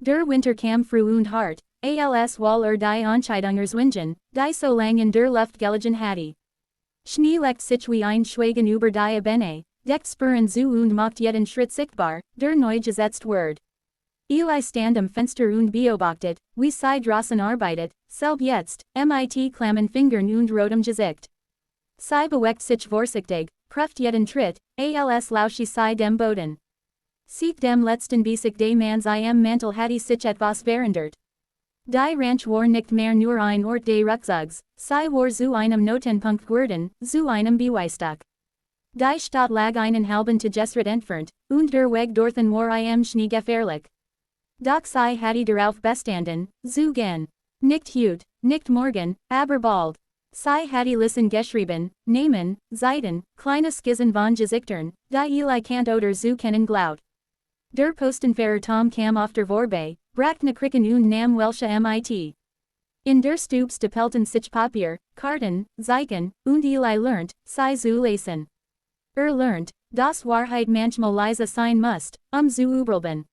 Der Winter kam früh und hart, als wall die Entscheidungers die so lang in der Luft gelegen hatte. Schnee legt sich wie ein Schweigen über die Ebene, deckt Spuren zu und macht jeden Schritt sichtbar, der neu gesetzt wird. Eli stand am Fenster und beobachtet, wie sie draußen arbeitet, selb jetzt, mit klammen Fingern und rotem Gesicht. Sie bewegt sich vorsichtig, prüft jeden Tritt, als lausche sie dem Boden. Sieht dem letzten Besieg des Manns im Mantel hatte sich etwas verändert. Die Ranch war nicht mehr nur ein Ort des Rückzugs, sie war zu einem Notenpunkt geworden, zu einem Beweisstück. Die Stadt lag einen halben Tagesritt entfernt, und der Weg dorthin war im Schnee gefährlich. Doch sie hatte darauf bestanden, zu gehen. Nicht heute, nicht morgen, aber bald. Sie hatte Listen geschrieben, Namen, Seiten, kleine Skizzen von Gesichtern, die Eli Kant oder zu kennen glaut. Der Postenfahrer Tom kam auf der Vorbe, brachte ne Kricken und nam welche mit. In der Stube stapelten sich Papier, Karten, Zeichen, und Eli lernt, sie zu lesen. Lernt, dass Wahrheit manchmal leise sein muss, zu überleben.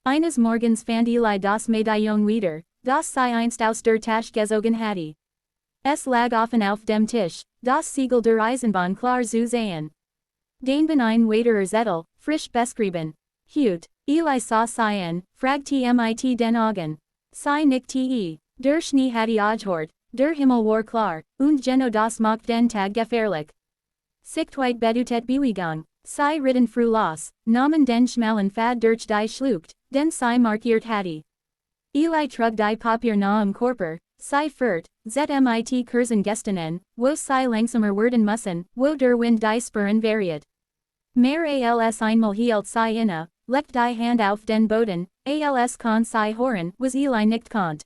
Eines Morgens fand Eli das Medaillon wieder, das sie einst aus der Tasche gezogen hatte. Es lag offen auf dem Tisch, das Siegel der Eisenbahn klar zu sehen. Den bin ein weiterer Zettel, frisch beschrieben. Hut, Eli sah sie an, fragte mit den Augen. Sie nickte, der Schnee hatte aufgehört, der Himmel war klar, und genau das macht den Tag gefährlich. Sichtweit bedutet Bewegung, sie ritten früh los, nahmen den schmalen Pfad durch die Schlucht, den sie markiert hatte. Eli trug die Papier nahe Körper, sie führt, mit Kursen gestanden, wo sie langsamer werden müssen, wo der Wind die Spuren variiert. Mehr als einmal hielt sie inne, legt die Hand auf den Boden, als kann sie hören, was Eli nicht konnt.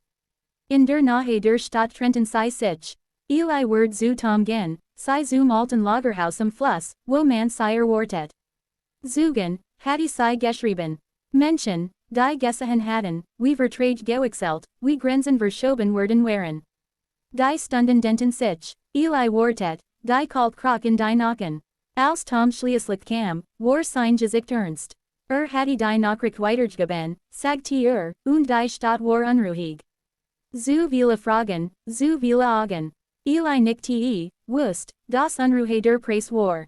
In der Nähe der Stadt trennten sie sich. Eli wird zu Tom gehen, sie zum alten Lagerhaus am Fluss, wo man sie erwartet. Zugen, hatte sie geschrieben. Menschen, die gesehen hatten, wie Vertrag gewechselt, wie Grenzen verschoben worden waren. Die Stunden denten sich, Eli wartet, die kalt Krach in die Nacken. Als Tom schließlich kam, war sein Gesicht ernst. Hatte die Nachricht weitergegeben, sagte und die Stadt war unruhig. Zu viele Fragen, zu viele Augen. Eli nickte, wusste, dass unruhig der Preis war.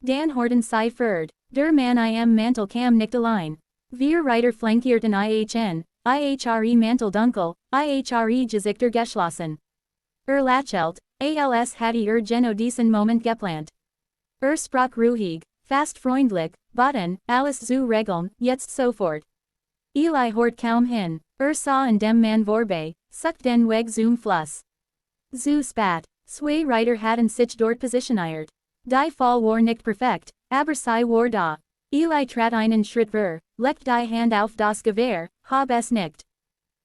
Dan horten sie fort, der Mann im Mantel kam nicht allein. Wir Reiter flankierten ihre Mantel dunkel, ihre Gesichter geschlossen. Lächelt, als hatte genau diesen Moment geplant. Sprach ruhig, fast freundlich, baten, alles zu regeln, jetzt sofort. Eli hort kaum hin, sah in dem Mann vorbei, sucht den Weg zum Fluss. Zu spät, zwei Reiter hatten sich dort positioniert. Die Fall war nicht perfekt, aber sie war da. Eli trat einen Schritt vor, legt die Hand auf das Gewehr, hab es nicht.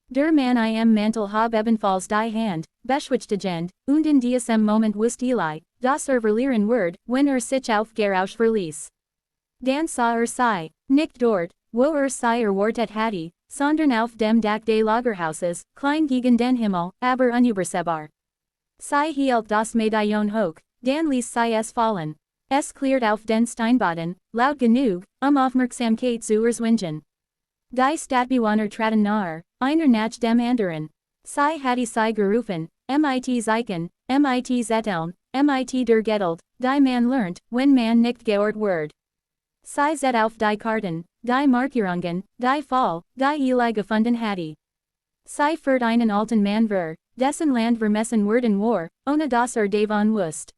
Der Mann im Mantel hab ebenfalls die Hand, beschwichtigend, und in diesem Moment wusste Eli, dass verlieren wird, wenn sich auf Gerausch verließ. Dan sah sie, nicht dort, wo sie erwartet hatte, sondern auf dem Dach des Lagerhauses, klein gegen den Himmel, aber unübersehbar. Sie hielt das Medaillon hoch, Dan ließ sie es fallen. Es klirrt auf den Steinboden, laut genug, Aufmerksamkeit zu erzwingen. Die Stadtbewohner traten nahe, einer nach dem anderen. Sie hatte sie gerufen, mit Zeichen, mit Zetteln, mit der Geduld, die man lernt, wenn man nicht gehört wird. Sie sah auf die Karten, die Markierungen, die Fall, die Eli gefunden hatte. Sie führt einen alten Mann vor, dessen Land vermessen worden war, ohne dass davon wusste.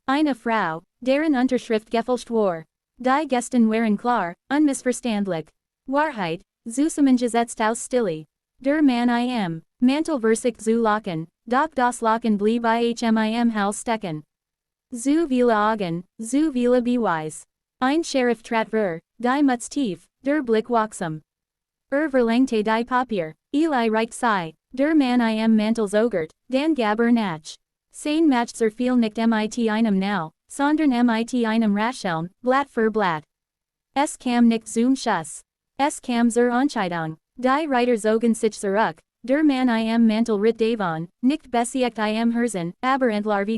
Eine Frau, deren Unterschrift gefälscht war. Die Gesten waren klar, unmissverständlich. Wahrheit, zusammengesetzt aus Stille. Der Mann im Mantel versicht zu lachen, doch das Lachen blieb im Hals stecken. Zu viele Augen, zu viele Beweis. Ein Sheriff trat vor, die Mutz tief, der Blick wachsam. Verlangte die Papier, Eli reicht sie, der Mann im Mantel zögert, dann gab nach. Sein macht viel nicht mit einem now, sondern mit einem Racheln, Blatt für Blatt. Es kam nicht zum Schuss. Es kam zur Entscheidung. Die Reiter zogen sich zurück, der Mann im Mantel ritt davon, nicht besiegt im Herzen, aber entlarvt.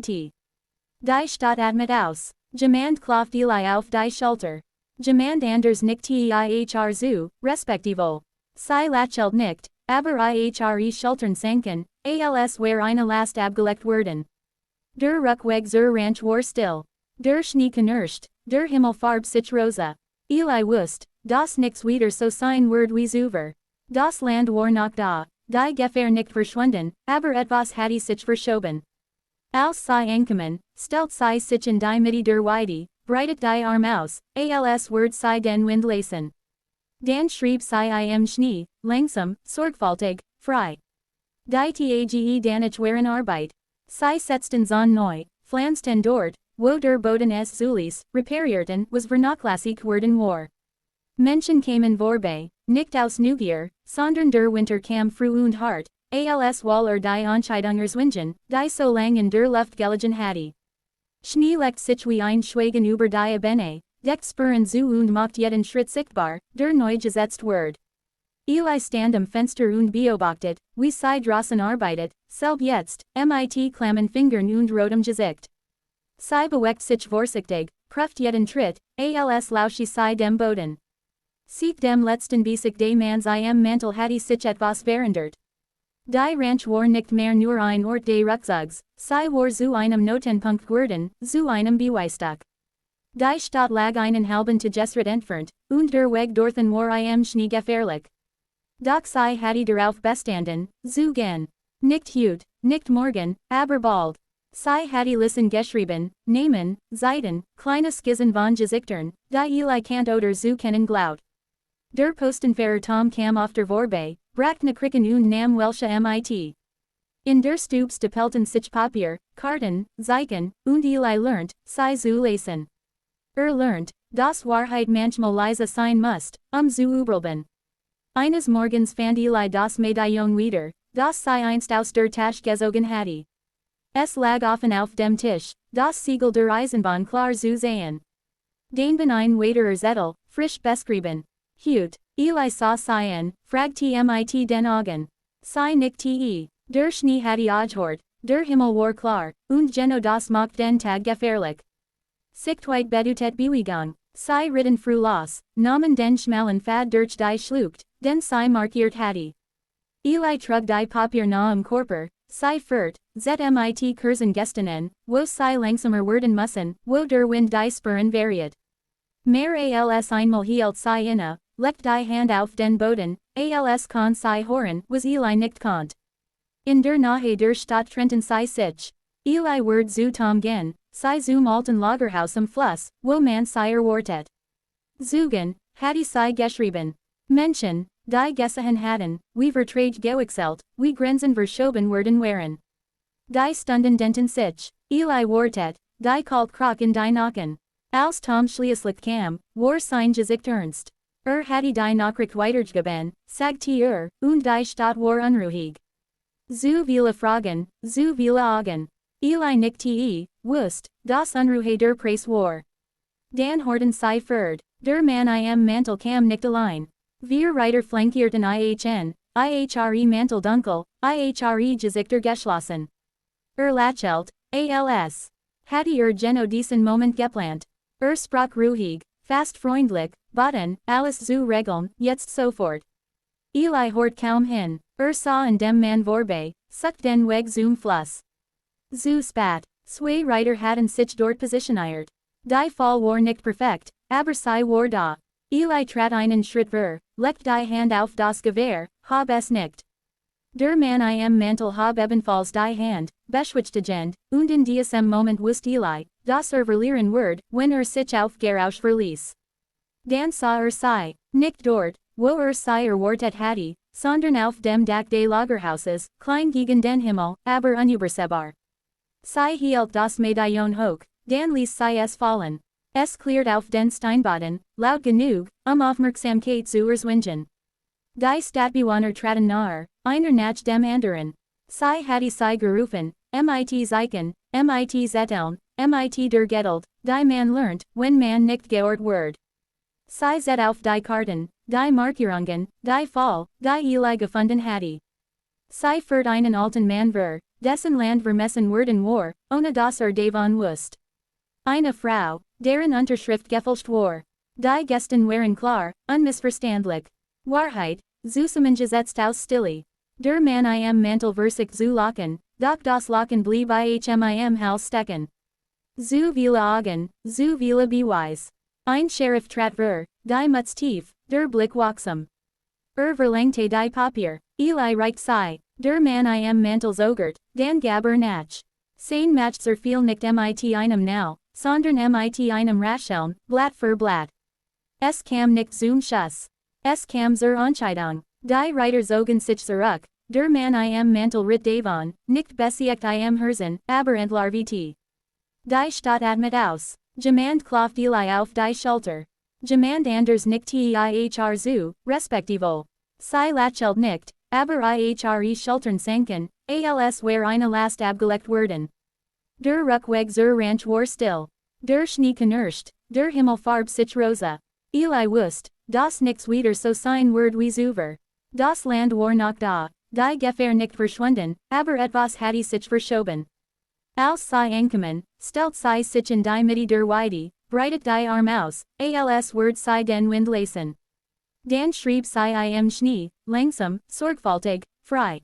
Die Stadt atmet aus. Jemand klopft Eli auf die Schulter. Jemand anders nickte ihr zu, respektivo. Sei lachelt nicht, aber ihre Schultern sanken, als wär eine Last abgelegt worden. Der Ruckweg zur Ranch war still. Der Schnee knirscht, der Himmel farb sich rosa. Eli wusst, das nix wieder so sein Word wie zuver. Das Land war noch da, die Gefahr nicht verschwunden, aber etwas hatte sich verschoben. Als sei ankommen, stellt sei sich in die Mitte der Weide, breitet die Arm aus, als Word sei den Wind lesen. Dan schrieb sei im Schnee, langsam, sorgfältig, frei. Die Tage danach waren Arbeit. Sei setzten son neu, flansten dort, wo der Boden es Zulis, reparierten, was vernachlässigt worden war. Menschen kamen vorbei, nicht aus Neugier, sondern der Winter kam früh und hart, als weil die Entscheidungswingen, die so lang in der Luft gelegen hatte. Schnee legt sich wie ein Schweigen über die Ebene, deckt Spuren zu und macht jeden Schritt sichtbar, der neu gesetzt wird. Eli stand am Fenster und beobachtet, wie sei draußen arbeitet, selb jetzt, mit klammen Fingern und rotem Gesicht. Sei bewegt sich vorsichtig, prüft jeden Tritt, als lausche sei dem Boden. Sieht dem letzten Besieg des Manns im Mantel hatte sich etwas verändert. Die Ranch war nicht mehr nur ein Ort des Rückzugs, sei war zu einem Notenpunkt geworden, zu einem Beweisstück. Die Stadt lag einen halben Tagesritt entfernt, und der Weg dorthin war im Schnee gefährlich. Doch sei hatte darauf bestanden, zu gehen. Nicht heut, nicht morgen, aber bald. Sei hatte Listen geschrieben, Namen, Seiten, kleine Skizzen von Gesichtern, die Eli Kant oder zu kennen glaut. Der Postenfahrer Tom kam auf der Vorbe, brachte Kricken und nam welche mit. In der Stube stapelten sich Papier, Karten, Zeichen, und Eli lernt, sei zu lesen. Lernt, dass Wahrheit manchmal leise sein muss, zu überleben. Eines Morgens fand Eli das Medaillon wieder, das sei einst aus der Tasche gezogen hatte. Es lag offen auf dem Tisch, das Siegel der Eisenbahn klar zu sehen. Den bin ein weiterer Zettel, frisch beschrieben. Heut, Eli sah seien, fragte mit den Augen. Sei nicht te, der Schnee hatte aufgehört, der Himmel war klar, und genau das macht den Tag gefährlich. Sichtweit bedutet Bewegung, sei ritten früh los, nahmen den schmalen Pfad durch die Schlucht, den sei markiert hatte. Eli trug die Papier nahe Körper, sei fährt, mit Kursen gestanden, wo sei langsamer werden müssen, wo der Wind die Spuren variiert. Mehr als einmal hielt sei inne, legt die Hand auf den Boden, als kann sei hören, was Eli nicht konnt. In der Nähe der Stadt trennten sei sich. Eli wird zu Tom gehen, sei zum alten Lagerhaus am Fluss, wo man sei erwartet. Zugen, hatte sei geschrieben. Menschen, die gesehen hatten, wie Vertrag gewechselt, wie Grenzen verschoben worden waren. Die Stunden denten sich, Eli wartet, die kalt Krach in die Nacken. Als Tom schließlich kam, war sein Gesicht ernst. Hatte die Nachricht weitergegeben, sagte und die Stadt war unruhig. Zu viele Fragen, zu viele Augen. Eli nickte, wusst, das Unruhe der Preis war. Dan Horton sei fürd, der Mann im Mantel kam nicht allein. Wir Reiter flankierten ihre Mantel dunkel, ihre Gesichter geschlossen. Lachelt, als. Hatte genau diesen Moment geplant. Sprach ruhig, fast freundlich, baten, alles zu regeln, jetzt sofort. Eli hort kaum hin, sah in dem Mann vorbei, sucht den Weg zum Fluss. Zu spat, zwei Reiter hatten sich dort positioniert. Die Fall war nicht perfekt, aber sei war da. Eli trat einen Schritt legt die Hand auf das Gewehr, hab es nicht. Der Mann im Mantel hab ebenfalls die Hand, beschwichtigend, und in diesem Moment wusste Eli, dass verlieren wird, wenn sich auf Gerausch verließ. Dan sah sei, nicht dort, wo sei erwartet hatte, sondern auf dem Dach des Lagerhauses, klein gegen den Himmel, aber unübersehbar. Sei hielt das Medaillon hoch, Dan ließ sei es fallen. Es klirrt auf den Steinboden, laut genug, Aufmerksamkeit zu erzwingen. Die Stadtbewohner traten nahe, einer nach dem anderen. Sei hatte sei gerufen, mit Zeichen, mit Zetteln, mit der Geduld, die man lernt, wenn man nicht gehört wird. Sei zet auf die Karten, die Markierungen, die Fall, die Eli gefunden hatte. Sei führt einen alten Mann dessen Land vermessen worden war, ohne dass davon wusste. Eine Frau, deren Unterschrift gefälscht war. Die Gästen waren klar, unmissverständlich. Wahrheit, Zusammengesetzt aus Stille. Der Mann im Mantel versicht zu lachen, doch das Lachen blieb im Haus stecken. Zu viele Augen, zu viele Beweis. Ein Sheriff trat ver, die Mutz tief, der Blick wachsam. Verlangte die Papier, Eli reicht sei, der Mann im Mantel zögert, dann gab nach. Sein macht sehr viel nicht mit einem now, sondern mit einem Rascheln, Blatt für Blatt. Es kam nicht zum Schuss. Es kam zur Entscheidung. Die Reiter zogen sich zurück, der Mann im Mantel ritt davon, nicht beziegt im Herzen, aber entlarvt. Die Stadt atmet aus. Jemand klopft Eli auf die Schulter. Jemand anders nicht ihr zu, respektivo. Sie lächelt nicht, aber ihre Schultern sanken, als wär eine Last abgelegt worden. Der Rückweg zur Ranch war still. Der Schnee knirscht, der Himmel farb sich rosa. Eli wusste, dass nichts wieder so sein wird wie zuvor. Das Land war noch da, die Gefahr nicht verschwunden, aber etwas hatte sich verschoben. Als sie ankommen, stellt sie sich in die Mitte der Weide, breitet die Arm aus, als wird sie den Wind lassen. Dann schrieb sie im Schnee, langsam, sorgfältig, frei.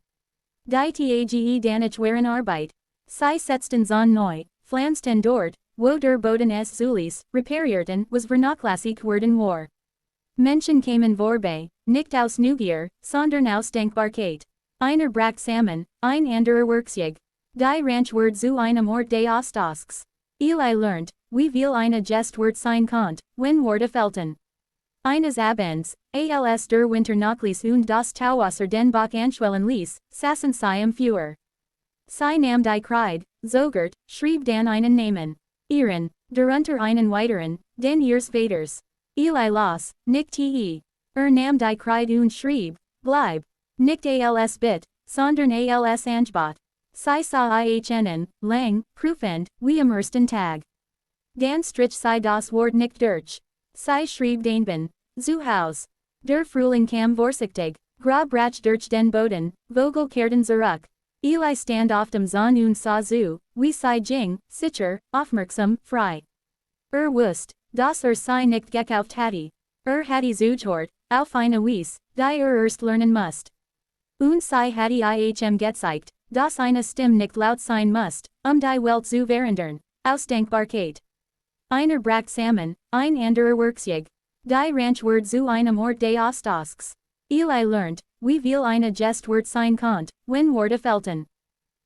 Die Tage danach waren Arbeit. Sie setzten zon neu, pflanzten dort, wo der Boden es zuliess, reparierten, was vernachlässigt worden war. Menschen kamen vorbei, nicht aus Neugier, sondern aus Dankbarkeit. Einer brach zusammen, ein anderer Werkzeug. Die Ranch wird zu einem Ort des Austauschs. Eli lernt, wie viel eine Gest wird sein konnt, wenn Worte fehlten. Eines Abends, als der Winter nachließ und das Tauwasser den Bach anschwellen ließ, saßen sie im Feuer. Sie nahm die Kreide, zögert, schrieb dann einen Namen. Ihren, darunter einen weiteren, den ihres Vaters. Eli las, nicht nahm die Kreide und schrieb, bleib. Nicht als bit, sondern als Angebot. Sie sah ihnen, lang, prüfend, wie am ersten Tag. Dann strich sie das Wort nicht durch. Sie schrieb denben, zu Haus. Der Frühling kam vorsichtig, brach durch den Boden, Vogel kehrten zurück. Eli stand auf dem Zahn und sah zu, wie sie ging, sicher, aufmerksam, frei. Wusste, dass sie nicht gekauft hatte. Hatte zugehört, auf eine Weise, die erst lernen musste. Und sie hatte ihm gezeigt, dass eine Stimme nicht laut sein musste, die Welt zu verändern, aus Dankbarkeit. Einer brach zusammen, ein anderer Werkzeug. Die Ranch wird zu einem Ort des Austauschs. Eli lernt, wie viel eine Gest wird sein konnt, wenn Worte fehlten.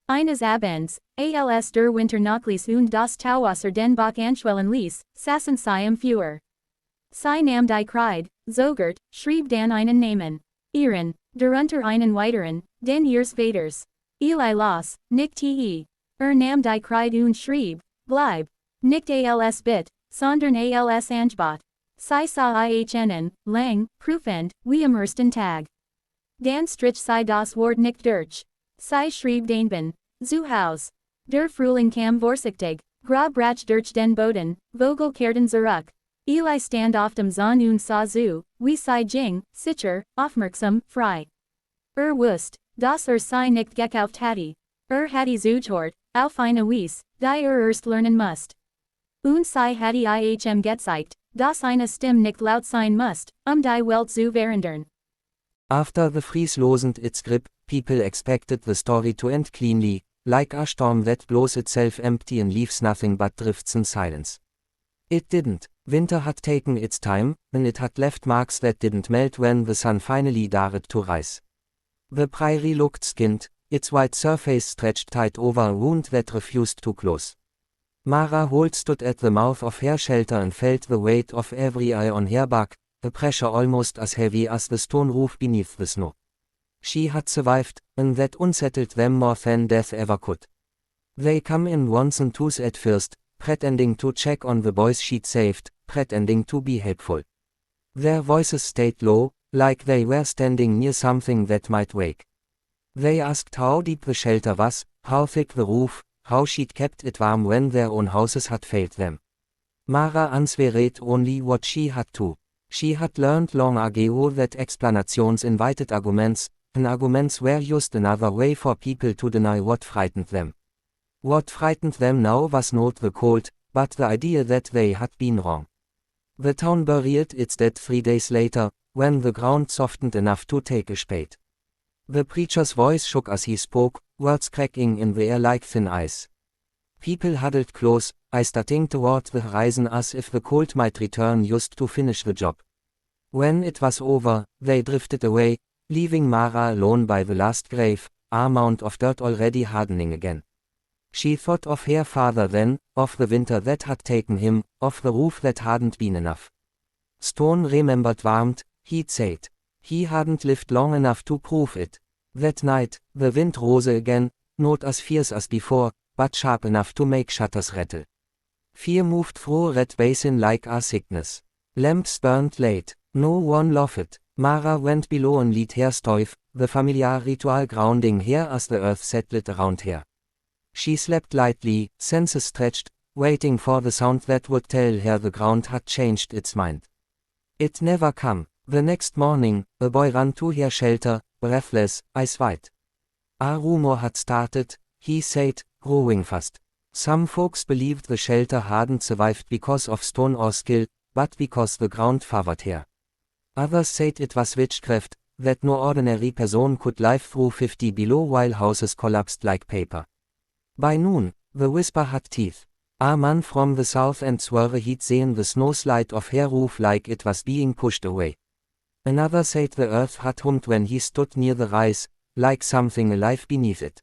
Eines Abends, als der Winter nachließ und das Tauwasser den Bach anschwellen ließ, saßen sie im Feuer. Sie nahm die Kreide, zögert, schrieb dann einen Namen. Ihren, darunter einen weiteren, den ihres Vaters. Eli las, nicht nahm die Kreide und schrieb, bleib. Nicht als bit, sondern als Angebot. Sie sah ihnen, lang, prüfend, wie am ersten Tag. Dann strich sie das Wort nicht durch. Sie schrieb denben, zu Haus. Der Frühling kam vorsichtig, brach durch den Boden, Vogel kehrten zurück. Eli stand auf dem Zahn und sah zu, wie sie ging, sicher, aufmerksam, frei. Wusste, dass sie nicht gekauft hatte. Hatte zugehört, auf eine Weise, die erst lernen musste. Und sie hatte ihm gezeigt, dass eine Stimme nicht laut sein musste, die Welt zu verändern. After the freeze loosened its grip, people expected the story to end cleanly, like a storm that blows itself empty and leaves nothing but drifts and silence. It didn't. Winter had taken its time, and it had left marks that didn't melt when the sun finally dared to rise. The prairie looked skinned, its white surface stretched tight over a wound that refused to close. Mara Holt stood at the mouth of her shelter and felt the weight of every eye on her back, a pressure almost as heavy as the stone roof beneath the snow. She had survived, and that unsettled them more than death ever could. They come in ones and twos at first, pretending to check on the boys she'd saved, pretending to be helpful. Their voices stayed low, like they were standing near something that might wake. They asked how deep the shelter was, how thick the roof, how she'd kept it warm when their own houses had failed them. Mara answered only what she had to. She had learned long ago that explanations invited arguments, and arguments were just another way for people to deny what frightened them. What frightened them now was not the cold, but the idea that they had been wrong. The town buried its dead 3 days later, when the ground softened enough to take a spade. The preacher's voice shook as he spoke, words cracking in the air like thin ice. People huddled close, eyes starting toward the horizon as if the cold might return just to finish the job. When it was over, they drifted away, leaving Mara alone by the last grave, a mound of dirt already hardening again. She thought of her father then, of the winter that had taken him, of the roof that hadn't been enough. Stone remembered warmth, he'd said. He hadn't lived long enough to prove it. That night, the wind rose again, not as fierce as before, but sharp enough to make shutters rattle. Fear moved through Red Basin like a sickness. Lamps burned late, no one laughed. Mara went below and lit her stove, the familiar ritual grounding her as the earth settled around her. She slept lightly, senses stretched, waiting for the sound that would tell her the ground had changed its mind. It never came. The next morning, a boy ran to her shelter, breathless, eyes wide. A rumor had started, he said, growing fast. Some folks believed the shelter hadn't survived because of stone or skill, but because the ground favored her. Others said it was witchcraft, that no ordinary person could live through 50 below while houses collapsed like paper. By noon, the whisper had teeth. A man from the south end swore he'd seen the snow slide off her roof like it was being pushed away. Another said the earth had hummed when he stood near the rise, like something alive beneath it.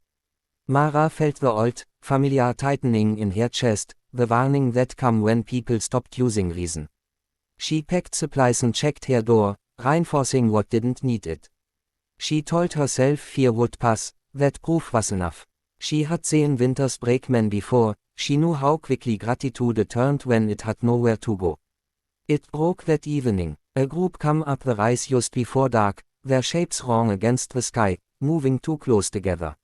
Mara felt the old, familiar tightening in her chest, the warning that came when people stopped using reason. She packed supplies and checked her door, reinforcing what didn't need it. She told herself fear would pass, that proof was enough. She had seen winters break men before, she knew how quickly gratitude turned when it had nowhere to go. It broke that evening. A group came up the rise just before dark, their shapes wrong against the sky, moving too close together.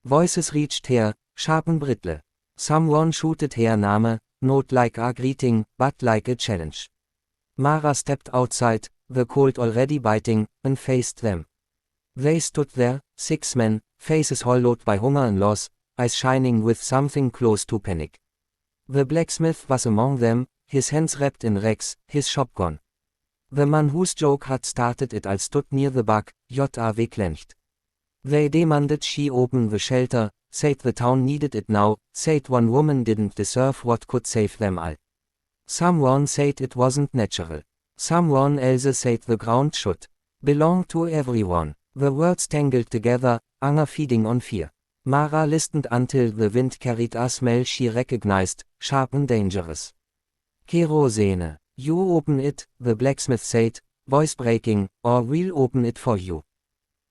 Voices reached her, sharp and brittle. Someone shouted her name, not like a greeting, but like a challenge. Mara stepped outside, the cold already biting, and faced them. They stood there, 6 men, faces hollowed by hunger and loss, eyes shining with something close to panic. The blacksmith was among them, his hands wrapped in rags, his shop gone. The man whose joke had started it all stood near the back, J.A.W. clenched. They demanded she open the shelter, said the town needed it now, said one woman didn't deserve what could save them all. Someone said it wasn't natural. Someone else said the ground should belong to everyone. The words tangled together, anger feeding on fear. Mara listened until the wind carried a smell she recognized, sharp and dangerous. Kerosene. You open it, the blacksmith said, voice breaking, or we'll open it for you.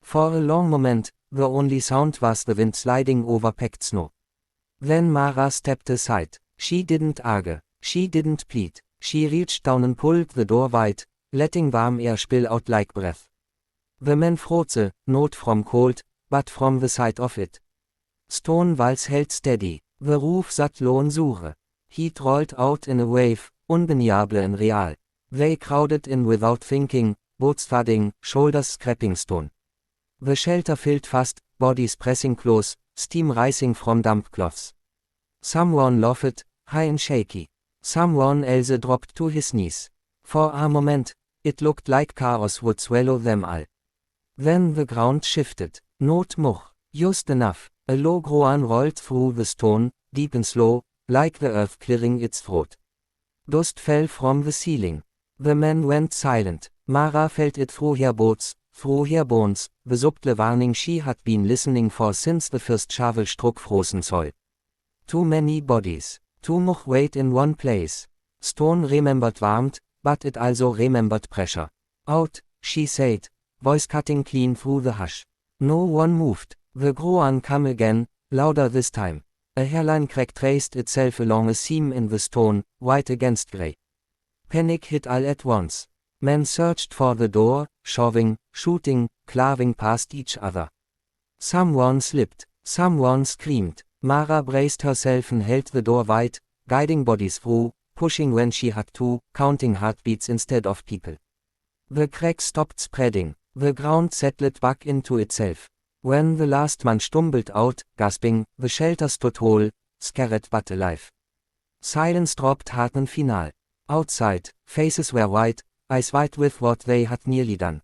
For a long moment, the only sound was the wind sliding over packed snow. Then Mara stepped aside. She didn't argue. She didn't plead. She reached down and pulled the door wide, letting warm air spill out like breath. The men froze, not from cold, but from the sight of it. Stone walls held steady. The roof sat low and sure. Heat rolled out in a wave, undeniable and real. They crowded in without thinking, boots thudding, shoulders scraping stone. The shelter filled fast, bodies pressing close, steam rising from damp cloths. Someone laughed, high and shaky. Someone else dropped to his knees. For a moment, it looked like chaos would swallow them all. Then the ground shifted, not more, just enough. A low groan rolled through the stone, deep and slow, like the earth clearing its throat. Dust fell from the ceiling. The men went silent. Mara felt it through her boots, through her bones, the subtle warning she had been listening for since the first shovel struck frozen soil. Too many bodies. Too much weight in one place. Stone remembered warmth, but it also remembered pressure. Out, she said, voice cutting clean through the hush. No one moved. The groan came again, louder this time. A hairline crack traced itself along a seam in the stone, white against grey. Panic hit all at once. Men searched for the door, shoving, shooting, clawing past each other. Someone slipped. Someone screamed. Mara braced herself and held the door wide, guiding bodies through, pushing when she had to, counting heartbeats instead of people. The crack stopped spreading. The ground settled back into itself. When the last man stumbled out, gasping, the shelter stood whole, scared but alive. Silence dropped hard and final. Outside, faces were white, I swayed with what they had nearly done.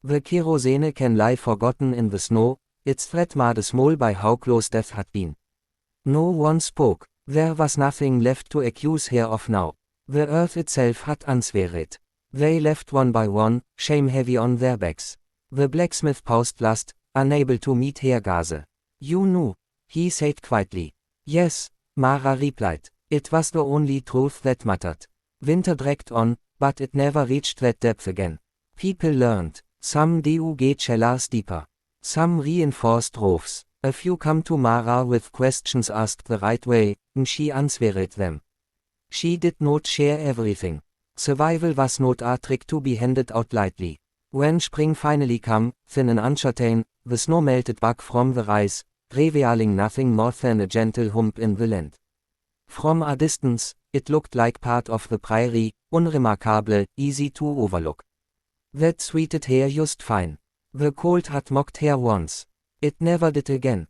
The kerosene can lie forgotten in the snow, its threat made a small by how close death had been. No one spoke, there was nothing left to accuse her of now. The earth itself had answered. They left one by one, shame heavy on their backs. The blacksmith paused last, unable to meet her gaze. You knew, he said quietly. Yes, Mara replied, it was the only truth that mattered. Winter dragged on, but it never reached that depth again. People learned, some dug cellars deeper. Some reinforced roofs. A few come to Mara with questions asked the right way, and she answered them. She did not share everything. Survival was not a trick to be handed out lightly. When spring finally came, thin and uncertain, the snow melted back from the rise, revealing nothing more than a gentle hump in the land. From a distance, it looked like part of the prairie, unremarkable, easy to overlook. That suited her just fine. The cold had mocked her once. It never did again.